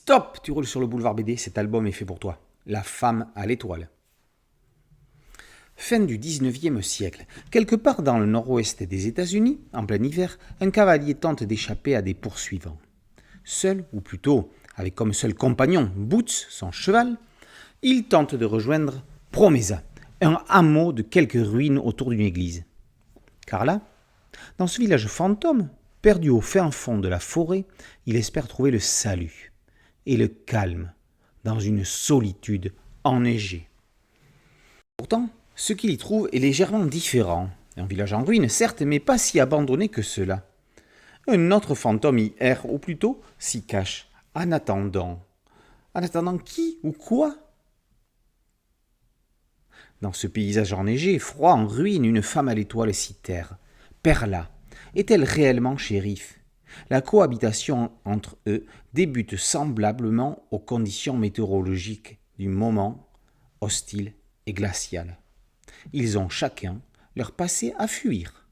Stop! Tu roules sur le boulevard BD, cet album est fait pour toi. La femme à l'étoile. Fin du 19e siècle. Quelque part dans le nord-ouest des États-Unis, en plein hiver, un cavalier tente d'échapper à des poursuivants. Seul, ou plutôt avec comme seul compagnon Boots, son cheval, il tente de rejoindre Promesa, un hameau de quelques ruines autour d'une église. Car là, dans ce village fantôme, perdu au fin fond de la forêt, il espère trouver le salut et le calme dans une solitude enneigée. Pourtant, ce qu'il y trouve est légèrement différent. Un village en ruine, certes, mais pas si abandonné que cela. Un autre fantôme y erre, ou plutôt s'y cache, en attendant. En attendant qui ou quoi? Dans ce paysage enneigé, froid, en ruine, une femme à l'étoile s'y terre. Perla. Est-elle réellement shérif? La cohabitation entre eux débute semblablement aux conditions météorologiques du moment, hostile et glacial. Ils ont chacun leur passé à fuir.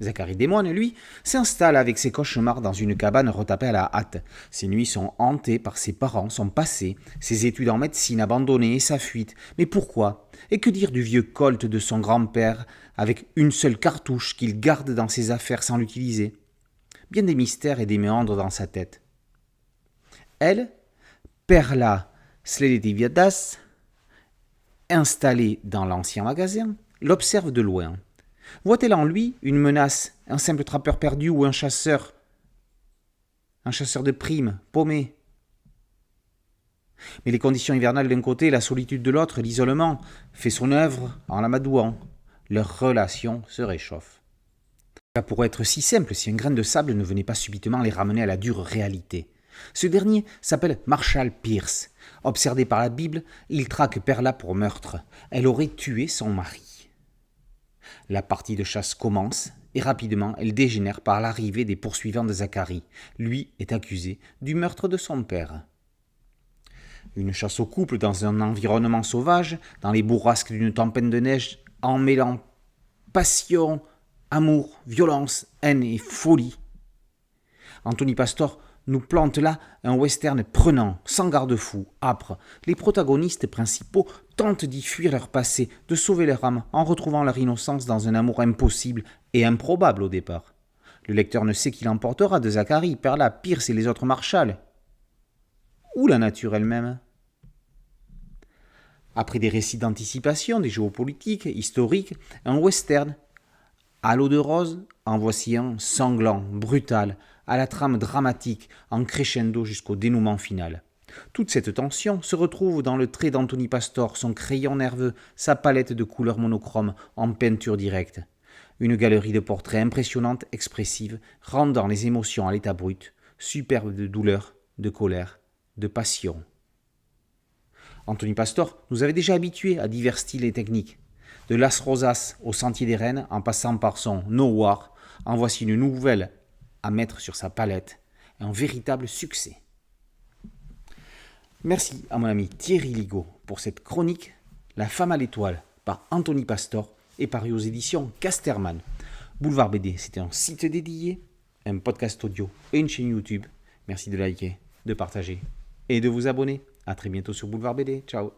Zacharie Desmoines, lui, s'installe avec ses cauchemars dans une cabane retapée à la hâte. Ses nuits sont hantées par ses parents, son passé, ses études en médecine abandonnées et sa fuite. Mais pourquoi? Et que dire du vieux Colt de son grand-père, avec une seule cartouche qu'il garde dans ses affaires sans l'utiliser? Bien des mystères et des méandres dans sa tête. Elle, Perla Sledetiviadas, installée dans l'ancien magasin, l'observe de loin. Voit-elle en lui une menace, un simple trappeur perdu ou un chasseur de primes, paumé? Mais les conditions hivernales d'un côté, la solitude de l'autre, l'isolement, fait son œuvre en l'amadouant. Leur relation se réchauffe. Ça pourrait être si simple si un grain de sable ne venait pas subitement les ramener à la dure réalité. Ce dernier s'appelle Marshall Pierce. Obsédé par la Bible, il traque Perla pour meurtre. Elle aurait tué son mari. La partie de chasse commence et rapidement elle dégénère par l'arrivée des poursuivants de Zacharie. Lui est accusé du meurtre de son père. Une chasse au couple dans un environnement sauvage, dans les bourrasques d'une tempête de neige, en mêlant passion, amour, violence, haine et folie. Anthony Pastor nous plante là un western prenant, sans garde-fou, âpre. Les protagonistes principaux tentent d'y fuir leur passé, de sauver leur âme, en retrouvant leur innocence dans un amour impossible et improbable au départ. Le lecteur ne sait qui l'emportera de Zacharie, Perla, Pierce et les autres Marshall. Ou la nature elle-même. Après des récits d'anticipation, des géopolitiques, historiques, un western à l'eau de rose, en voici un sanglant, brutal, à la trame dramatique, en crescendo jusqu'au dénouement final. Toute cette tension se retrouve dans le trait d'Anthony Pastor, son crayon nerveux, sa palette de couleurs monochromes en peinture directe. Une galerie de portraits impressionnante, expressive, rendant les émotions à l'état brut, superbe de douleur, de colère, de passion. Anthony Pastor nous avait déjà habitués à divers styles et techniques. De Las Rosas au Sentier des Rennes, en passant par son No War, en voici une nouvelle à mettre sur sa palette, un véritable succès. Merci à mon ami Thierry Ligaud pour cette chronique La femme à l'étoile par Anthony Pastor et paru aux éditions Casterman. Boulevard BD, c'était un site dédié, un podcast audio et une chaîne YouTube. Merci de liker, de partager et de vous abonner. À très bientôt sur Boulevard BD. Ciao.